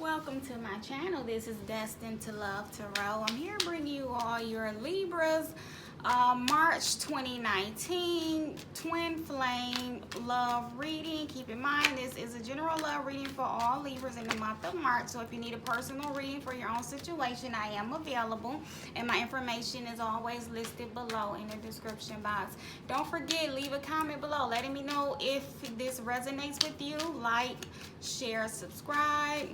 Welcome to my channel. This is Destined to Love Tarot. I'm here bringing you all your Libras March 2019 Twin Flame Love Reading. Keep in mind this is a general love reading for all Libras in the month of March. So if you need a personal reading for your own situation, I am available. And my information is always listed below in the description box. Don't forget, leave a comment below letting me know if this resonates with you. Like, share, subscribe.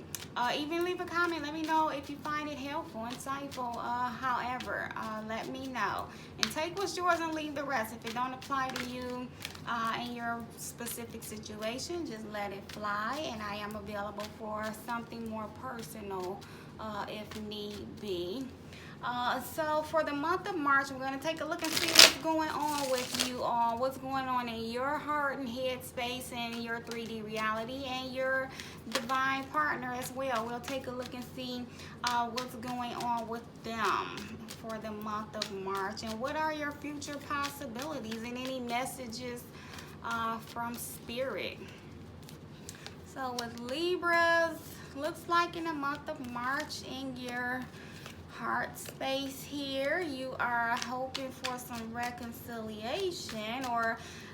Even leave a comment. Let me know if you find it helpful, insightful. However, let me know. And take what's yours and leave the rest. If it don't apply to you in your specific situation, just let it fly. And I am available for something more personal if need be. So for the month of March, we're going to take a look and see what's going on with you all, what's going on in your heart and head space and your 3D reality and your divine partner as well. We'll take a look and see what's going on with them for the month of March and what are your future possibilities and any messages from Spirit. So with Libras, looks like in the month of March in your heart space here, you are hoping for some reconciliation,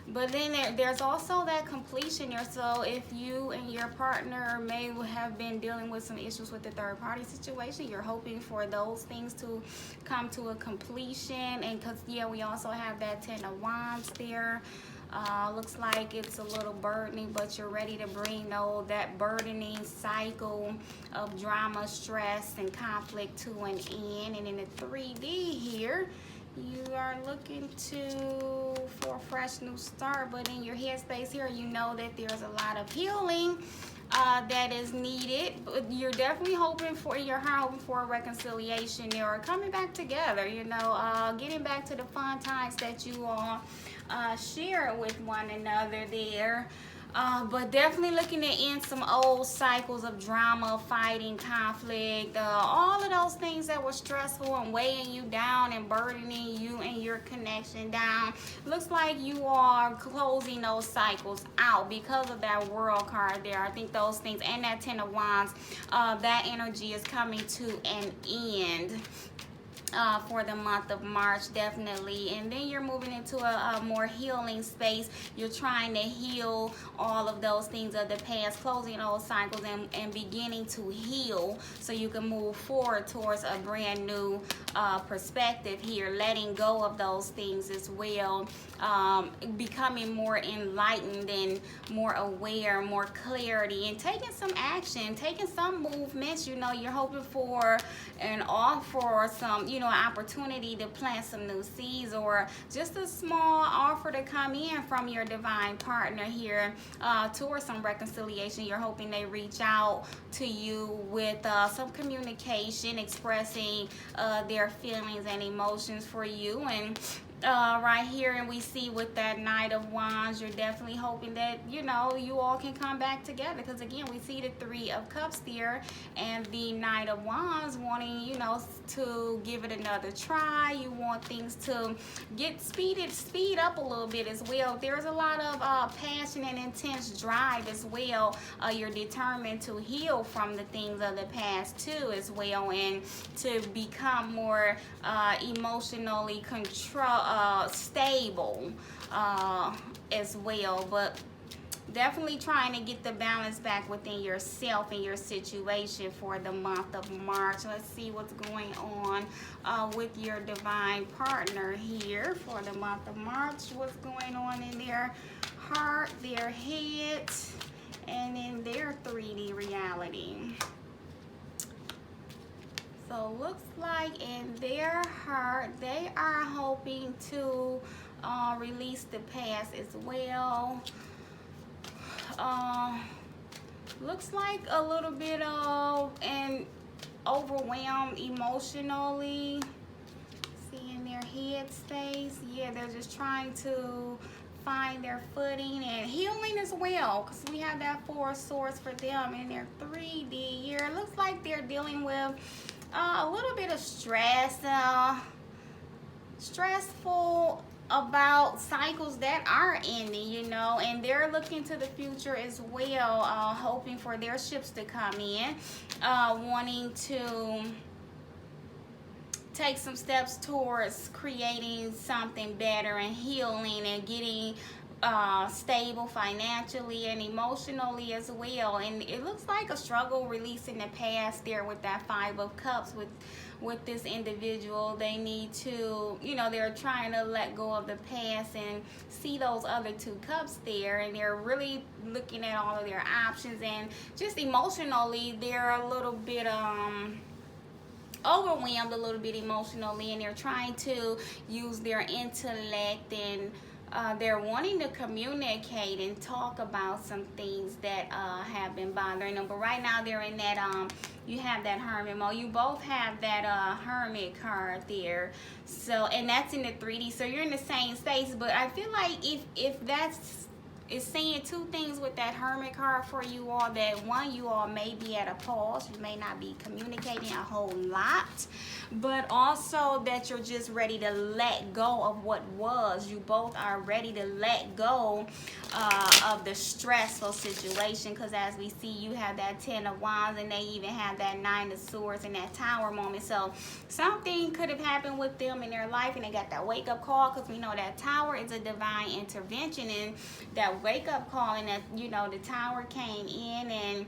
but then there's also that completion here. So if you and your partner may have been dealing with some issues with the third party situation, you're hoping for those things to come to a completion. And because we also have that 10 of Wands there. Looks like it's a little burdening, but you're ready to bring that burdening cycle of drama, stress, and conflict to an end. And in the 3D here, you are looking for a fresh new start, but in your headspace here, you know that there's a lot of healing that is needed. But you're definitely hoping for a reconciliation or coming back together, getting back to the fun times that you all share with one another there. But definitely looking to end some old cycles of drama, fighting, conflict, all of those things that were stressful and weighing you down and burdening you and your connection down. Looks like you are closing those cycles out because of that World card there. I think those things and that 10 of Wands, that energy is coming to an end. For the month of March, definitely. And then you're moving into a more healing space. You're trying to heal all of those things of the past, closing those cycles and beginning to heal so you can move forward towards a brand new perspective here, letting go of those things as well, becoming more enlightened and more aware, more clarity, and taking some action, taking some movements. You're hoping for an offer or some, an opportunity to plant some new seeds, or just a small offer to come in from your divine partner here towards some reconciliation. You're hoping they reach out to you with some communication, expressing their feelings and emotions for you. And right here, and we see with that Knight of Wands, you're definitely hoping that you all can come back together, because again we see the 3 of Cups there and the Knight of Wands wanting to give it another try. You want things to speed up a little bit as well. There's a lot of passion and intense drive as well. You're determined to heal from the things of the past too as well, and to become more emotionally stable as well. But definitely trying to get the balance back within yourself and your situation for the month of March. Let's see what's going on with your divine partner here for the month of March. What's going on in their heart, their head, and in their 3D reality. So looks like in their heart, they are hoping to release the past as well. Looks like a little bit of and overwhelmed emotionally. See in their head space. Yeah, they're just trying to find their footing and healing as well, because we have that 4 of Swords for them in their 3D here. It looks like they're dealing with a little bit of stress, stressful about cycles that are ending, you know, and they're looking to the future as well, hoping for their ships to come in, wanting to take some steps towards creating something better and healing and getting stable financially and emotionally as well. And it looks like a struggle releasing the past there with that Five of Cups with this individual. They need to, you know, they're trying to let go of the past and see those other two cups there, and they're really looking at all of their options, and just emotionally they're a little bit overwhelmed a little bit emotionally, and they're trying to use their intellect, and they're wanting to communicate and talk about some things that have been bothering them. But right now they're in that you have that Hermit mode. You both have that Hermit card there. So, and that's in the 3D. So you're in the same space. But I feel like if that's is saying two things with that Hermit card for you all. That one, you all may be at a pause. You may not be communicating a whole lot, but also that you're just ready to let go of what was. You both are ready to let go of the stressful situation, because as we see, you have that 10 of Wands, and they even have that 9 of Swords and that Tower moment. So something could have happened with them in their life, and they got that wake-up call, because we know that Tower is a divine intervention, and that wake-up call, and that, you know, the Tower came in and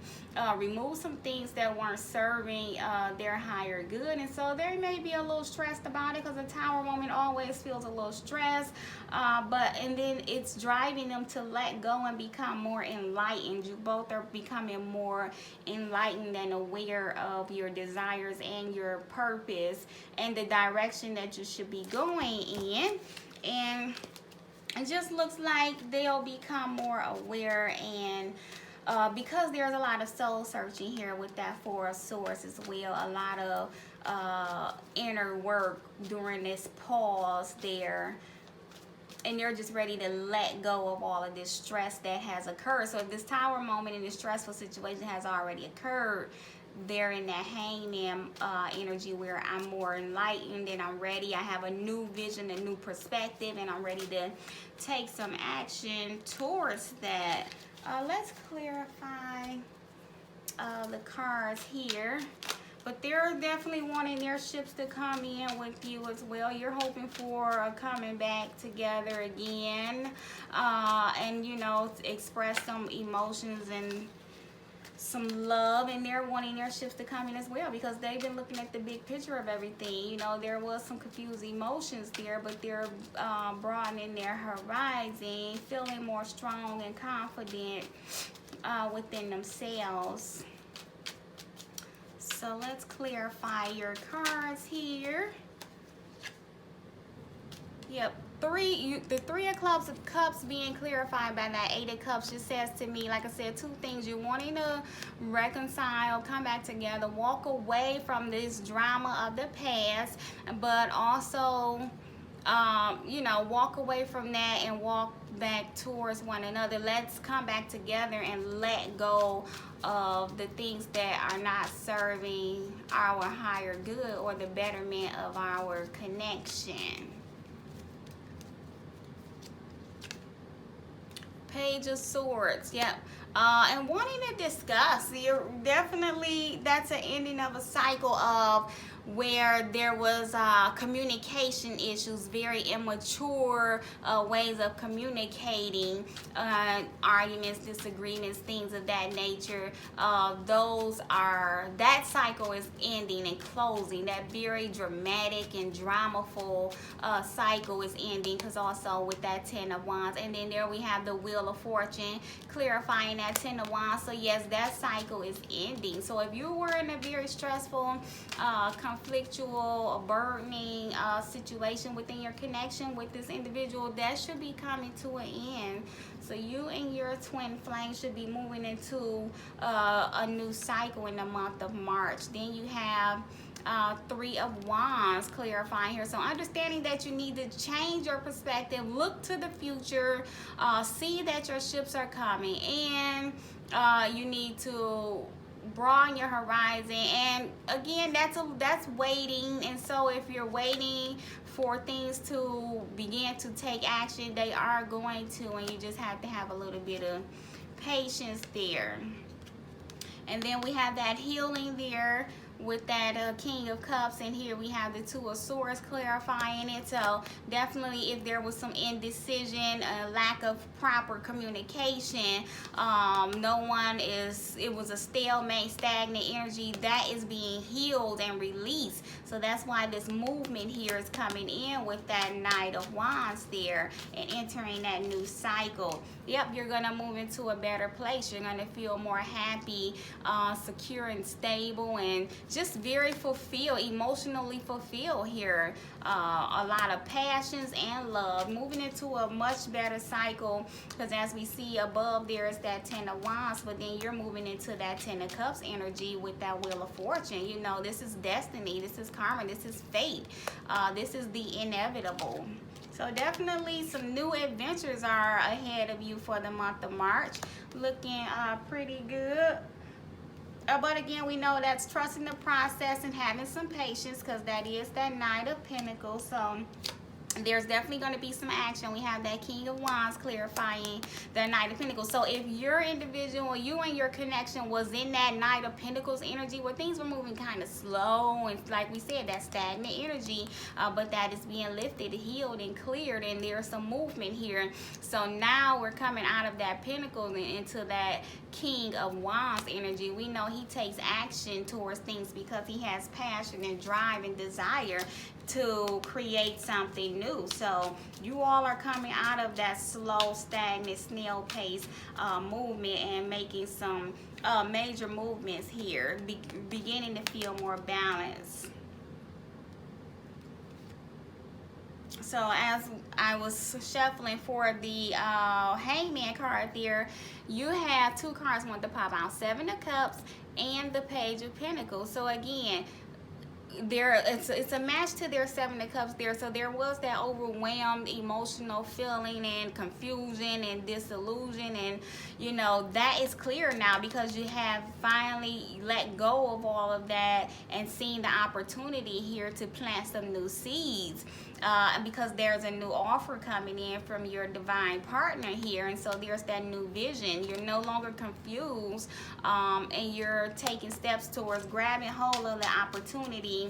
removed some things that weren't serving their higher good. And so they may be a little stressed about it, because the Tower moment always feels a little stressed, and then it's driving them to let go and become more enlightened. You both are becoming more enlightened and aware of your desires and your purpose and the direction that you should be going in. And it just looks like they'll become more aware, and because there's a lot of soul searching here with that Four of Swords as well, a lot of inner work during this pause there, and they're just ready to let go of all of this stress that has occurred. So if this Tower moment in this stressful situation has already occurred, they're in that hangman energy where I'm more enlightened and I'm ready. I have a new vision, a new perspective, and I'm ready to take some action towards that. Let's clarify the cards here. But they're definitely wanting their ships to come in with you as well. You're hoping for coming back together again, and, you know, to express some emotions and some love, and they're wanting their ships to come in as well, because they've been looking at the big picture of everything. You know, there was some confused emotions there, but they're broadening their horizon, feeling more strong and confident within themselves. So let's clarify your cards here. Yep. The Three of Cups being clarified by that Eight of Cups just says to me, like I said, two things. You're wanting to reconcile, come back together, walk away from this drama of the past, but also, you know, walk away from that and walk back towards one another. Let's come back together and let go of the things that are not serving our higher good or the betterment of our connection. Page of Swords, yep. And wanting to discuss, you're definitely, that's an ending of a cycle of where there was communication issues, very immature ways of communicating, arguments, disagreements, things of that nature. That cycle is ending and closing. That very dramatic and dramaful cycle is ending, because also with that 10 of Wands. And then there we have the Wheel of Fortune, clarifying that 10 of Wands. So yes, that cycle is ending. So if you were in a very stressful, conflictual, burdening situation within your connection with this individual, that should be coming to an end. So you and your twin flame should be moving into a new cycle in the month of March. Then you have Three of Wands clarifying here. So understanding that you need to change your perspective, look to the future, see that your ships are coming, and you need to broaden your horizon. And again, that's waiting. And so if you're waiting for things to begin to take action, they are going to, and you just have to have a little bit of patience there. And then we have that healing there with that King of Cups, and here we have the Two of Swords clarifying it. So definitely, if there was some indecision, lack of proper communication, it was a stalemate, stagnant energy, that is being healed and released. So that's why this movement here is coming in with that Knight of Wands there and entering that new cycle. Yep, you're going to move into a better place. You're going to feel more happy, secure and stable, and just very fulfilled, emotionally fulfilled here. A lot of passions and love, moving into a much better cycle, because as we see above there is that Ten of Wands, but then you're moving into that Ten of Cups energy with that Wheel of Fortune. You know, this is destiny, this is karma, this is fate, this is the inevitable. So definitely some new adventures are ahead of you for the month of March. Looking pretty good. But again, we know that's trusting the process and having some patience, because that is that Knight of Pentacles. So there's definitely going to be some action. We have that King of Wands clarifying the Knight of Pentacles. So if your individual, you and your connection was in that Knight of Pentacles energy where things were moving kind of slow, and like we said, that stagnant energy, but that is being lifted, healed, and cleared, and there's some movement here. So now we're coming out of that Pentacles and into that King of Wands energy. We know he takes action towards things because he has passion and drive and desire to create something new. So you all are coming out of that slow, stagnant, snail pace movement and making some major movements here, beginning to feel more balanced. So as I was shuffling for the Hangman card there, you have two cards want to pop out, Seven of Cups and the Page of Pentacles. So again, it's a match to their Seven of Cups there. So there was that overwhelmed emotional feeling and confusion and disillusion, and you know that is clear now because you have finally let go of all of that and seen the opportunity here to plant some new seeds, because there's a new offer coming in from your divine partner here, and so there's that new vision. You're no longer confused, and you're taking steps towards grabbing hold of the opportunity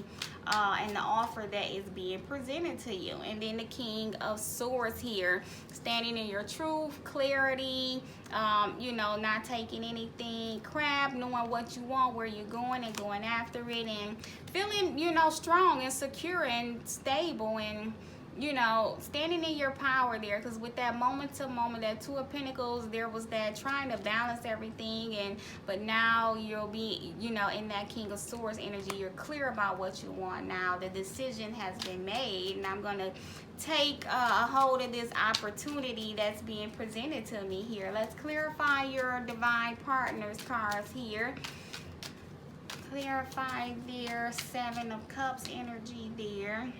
and the offer that is being presented to you. And then the King of Swords here, standing in your truth, clarity, you know, not taking anything crap, knowing what you want, where you're going, and going after it, and feeling, you know, strong and secure and stable, and you know, standing in your power there. Because with that moment to moment, that Two of Pentacles, there was that trying to balance everything, and but now you'll be, you know, in that King of Swords energy, you're clear about what you want now. The decision has been made, and I'm gonna take a hold of this opportunity that's being presented to me here. Let's clarify your divine partners cards here. Clarify their Seven of Cups energy there.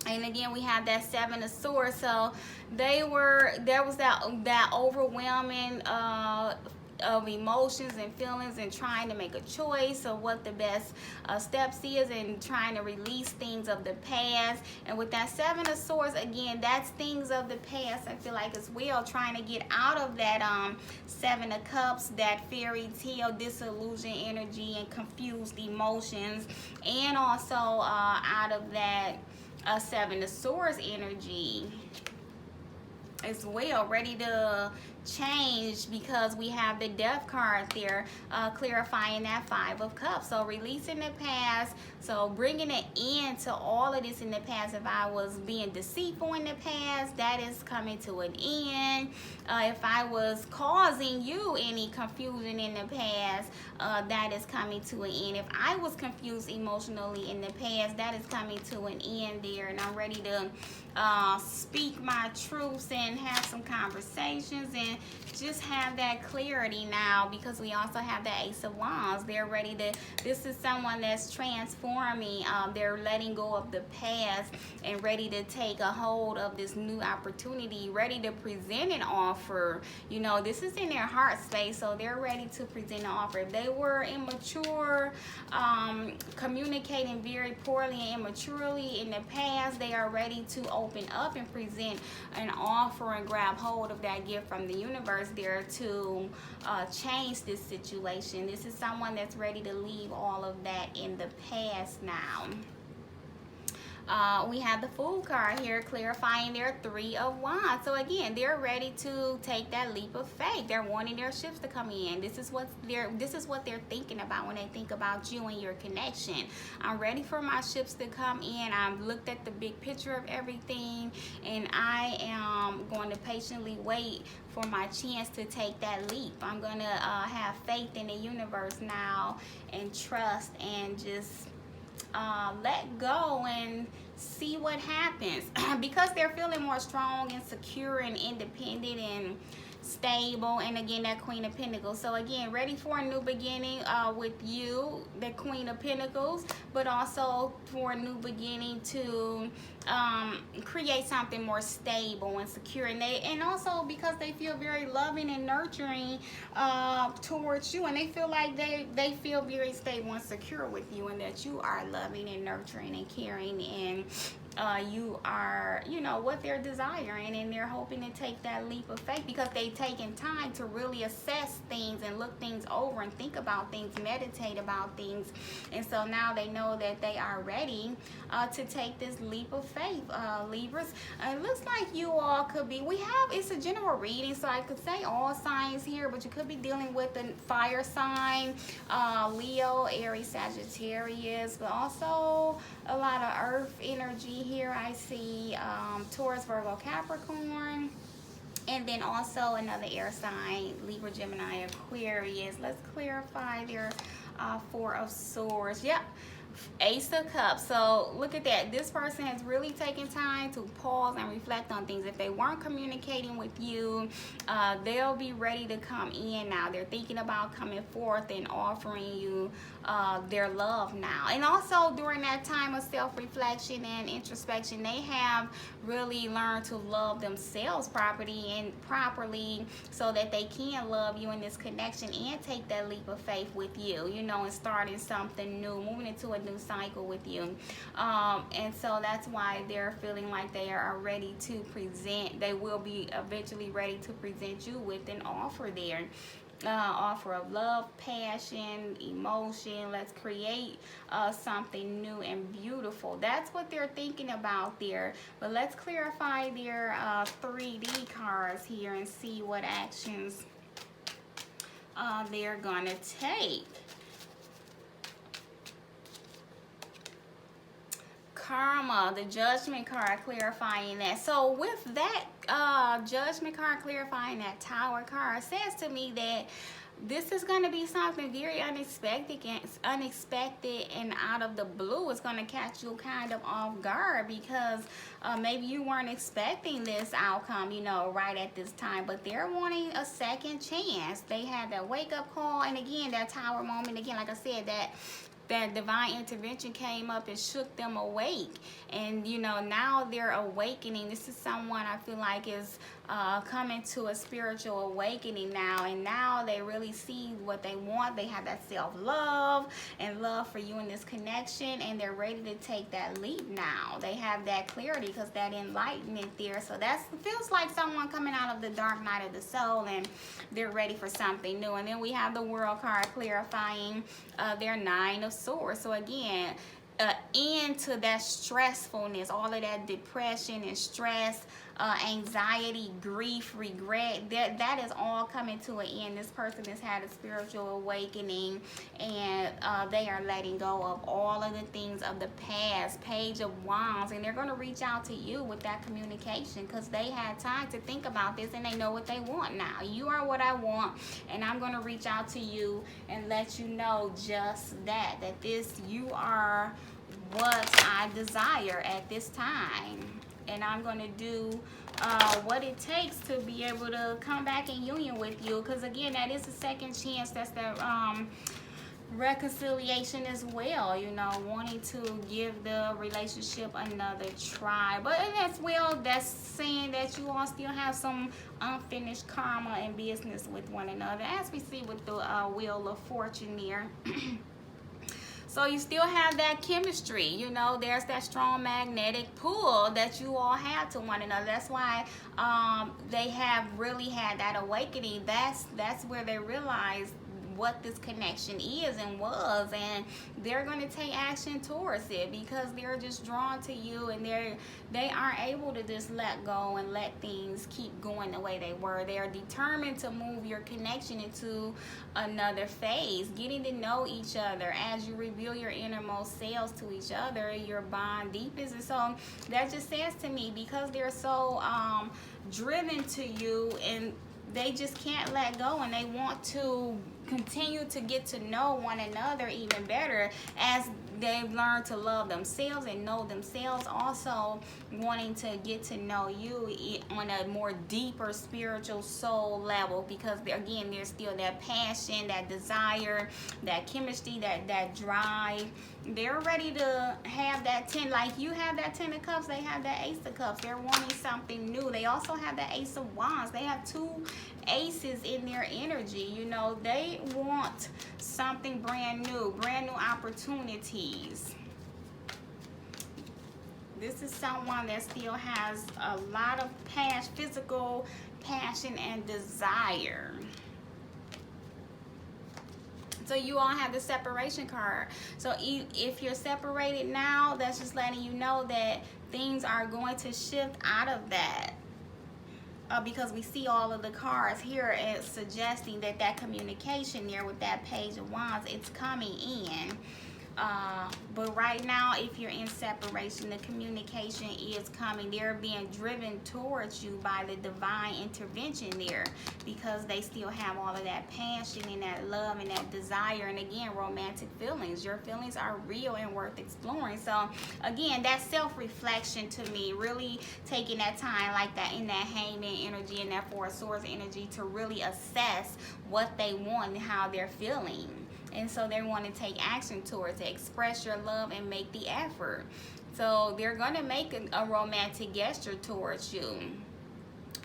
And again, we have that Seven of Swords. So there was that overwhelming of emotions and feelings, and trying to make a choice of what the best steps is, and trying to release things of the past. And with that Seven of Swords, again, that's things of the past, I feel like, as well, trying to get out of that Seven of Cups, that fairy tale disillusion energy and confused emotions, and also out of that Seven of Swords energy as well, ready to change, because we have the Death card there, clarifying that Five of Cups. So releasing the past, so bringing an end to all of this in the past. If I was being deceitful in the past, that is coming to an end. If I was causing you any confusion in the past, that is coming to an end. If I was confused emotionally in the past, that is coming to an end there, and I'm ready to speak my truths and and have some conversations and just have that clarity now, because we also have the Ace of Wands. They're ready to, this is someone that's transforming. They're letting go of the past and ready to take a hold of this new opportunity, ready to present an offer. You know, this is in their heart space, so they're ready to present an offer. If they were immature, communicating very poorly and immaturely in the past, they are ready to open up and present an offer and grab hold of that gift from the universe there to change this situation. This is someone that's ready to leave all of that in the past now. We have the Fool card here, clarifying their Three of Wands. So again, they're ready to take that leap of faith. They're wanting their ships to come in. This is what they're thinking about when they think about you and your connection. I'm ready for my ships to come in. I've looked at the big picture of everything, and I am going to patiently wait for my chance to take that leap. I'm going to have faith in the universe now and trust and just let go and see what happens. Because they're feeling more strong and secure and independent and stable, and again, that Queen of Pentacles. So again, ready for a new beginning with you, the Queen of Pentacles, but also for a new beginning to create something more stable and secure. And also because they feel very loving and nurturing towards you, and they feel like they feel very stable and secure with you, and that you are loving and nurturing and caring, and you are, you know, what they're desiring, and they're hoping to take that leap of faith because they've taken time to really assess things and look things over and think about things, meditate about things. And so now they know that they are ready to take this leap of faith, Libras. It looks like you all could be, it's a general reading, so I could say all signs here, but you could be dealing with the fire sign, Leo, Aries, Sagittarius, but also a lot of earth energy here. I see Taurus, Virgo, Capricorn, and then also another air sign, Libra, Gemini, Aquarius. Let's clarify their Four of Swords. Yep. Ace of Cups. So look at that. This person has really taken time to pause and reflect on things. If they weren't communicating with you, they'll be ready to come in now. They're thinking about coming forth and offering you their love now. And also during that time of self-reflection and introspection, they have really learned to love themselves properly so that they can love you in this connection and take that leap of faith with you, you know, and starting something new, moving into a new cycle with you. And so that's why they're feeling like they are ready to present. They will be eventually ready to present you with an offer there. Offer of love, passion, emotion. Let's create something new and beautiful. That's what they're thinking about there. But let's clarify their 3D cards here and see what actions they're gonna take. Karma, the Judgment card, clarifying that. So with that Judgment card clarifying that Tower card, says to me that this is going to be something very unexpected and out of the blue. It's going to catch you kind of off guard because maybe you weren't expecting this outcome, you know, right at this time. But they're wanting a second chance. They had that wake-up call, and again, that Tower moment, again, like I said, that divine intervention came up and shook them awake. And you know, now they're awakening. This is someone I feel like is coming to a spiritual awakening now, and now they really see what they want. They have that self-love and love for you in this connection, and they're ready to take that leap now. They have that clarity because that enlightenment there. So that feels like someone coming out of the dark night of the soul, and they're ready for something new. And then we have the World card clarifying their Nine of Swords. So again, into that stressfulness, all of that depression and stress, anxiety, grief, regret, that is all coming to an end. This person has had a spiritual awakening, and they are letting go of all of the things of the past. Page of Wands, and they're going to reach out to you with that communication because they had time to think about this and they know what they want now. You are what I want, and I'm going to reach out to you and let you know just that you are what I desire at this time. And I'm going to do what it takes to be able to come back in union with you. Because again, that is a second chance. That's the reconciliation as well, you know, wanting to give the relationship another try. But as well, that's saying that you all still have some unfinished karma and business with one another, as we see with the Wheel of Fortune there. So you still have that chemistry, you know, there's that strong magnetic pull that you all have to one another. That's why they have really had that awakening. That's where they realize what this connection is and was, and they're going to take action towards it because they're just drawn to you, and they aren't able to just let go and let things keep going the way they were. They are determined to move your connection into another phase, getting to know each other. As you reveal your innermost selves to each other, your bond deepens. And so that just says to me, because they're so driven to you, and they just can't let go, and they want to continue to get to know one another even better as they've learned to love themselves and know themselves, also wanting to get to know you on a more deeper spiritual soul level, because again, there's still that passion, that desire, that chemistry, that drive. They're ready to have that 10, like you have that 10 of cups, they have that ace of cups. They're wanting something new. They also have the ace of wands. They have two aces in their energy. You know, they want something brand new opportunities. This is someone that still has a lot of physical passion and desire. So you all have the separation card. So if you're separated now, that's just letting you know that things are going to shift out of that. Because we see all of the cards here as suggesting that communication there with that Page of Wands, it's coming in. But right now, if you're in separation, the communication is coming. They're being driven towards you by the divine intervention there, because they still have all of that passion and that love and that desire, and again, romantic feelings. Your feelings are real and worth exploring. So again, that self-reflection to me, really taking that time, like that in that Hangman energy and that Four of Swords energy, to really assess what they want and how they're feeling. And so they want to take action towards it, express your love and make the effort. So they're going to make a romantic gesture towards you.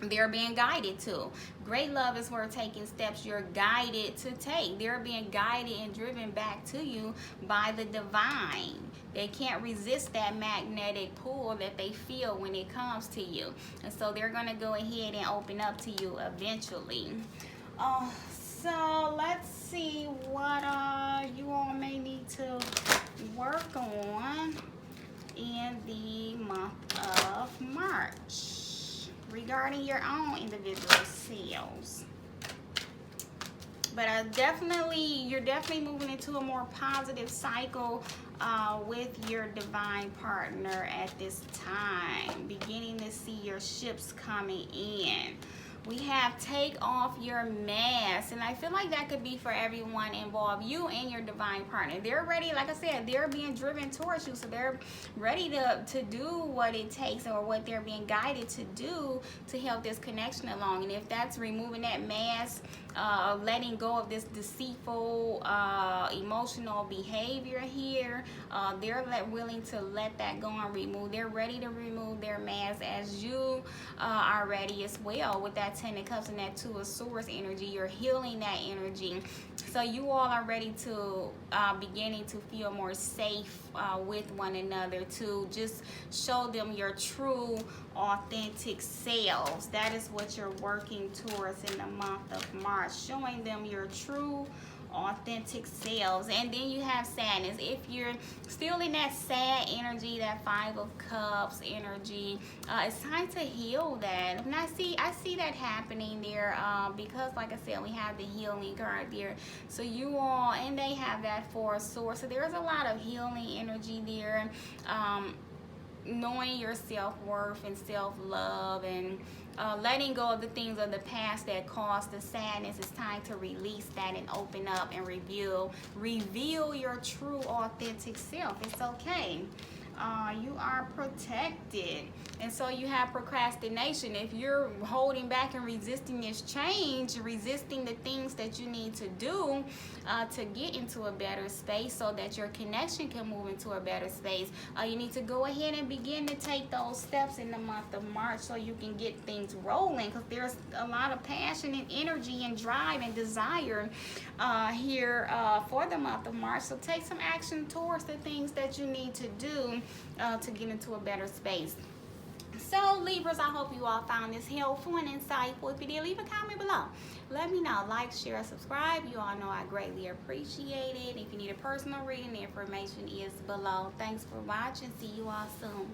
They're being guided to. Great love is worth taking steps you're guided to take. They're being guided and driven back to you by the divine. They can't resist that magnetic pull that they feel when it comes to you. And so they're going to go ahead and open up to you eventually. So let's see what you all may need to work on in the month of March regarding your own individual selves. But you're definitely moving into a more positive cycle with your divine partner at this time. Beginning to see your ships coming in. We have take off your mask, and I feel like that could be for everyone involved, you and your divine partner. They're ready, like I said, they're being driven towards you, so they're ready to do what it takes, or what they're being guided to do to help this connection along. And if that's removing that mask, letting go of this deceitful emotional behavior here, they're willing to let that go and remove. They're ready to remove their mask, as you are ready as well with that Ten of Cups and that Two of Swords energy. You're healing that energy. So you all are ready to beginning to feel more safe with one another, to just show them your true, authentic selves. That is what you're working towards in the month of March, showing them your true, authentic selves. And then you have sadness. If you're still in that sad energy, that Five of Cups energy, it's time to heal that. And I see that happening there, because like I said, we have the healing card there. So you all, and they have that Four of Swords, so there's a lot of healing energy there. Knowing your self-worth and self-love, and letting go of the things of the past that caused the sadness. It's time to release that and open up and reveal your true, authentic self. It's okay. You are protected. And so you have procrastination. If you're holding back and resisting this change, resisting the things that you need to do to get into a better space so that your connection can move into a better space, you need to go ahead and begin to take those steps in the month of March so you can get things rolling, because there's a lot of passion and energy and drive and desire here for the month of March. So take some action towards the things that you need to do to get into a better space. So Libras, I hope you all found this helpful and insightful. If you did, leave a comment below. Let me know. Like, share, subscribe. You all know I greatly appreciate it. If you need a personal reading, the information is below. Thanks for watching. See you all soon.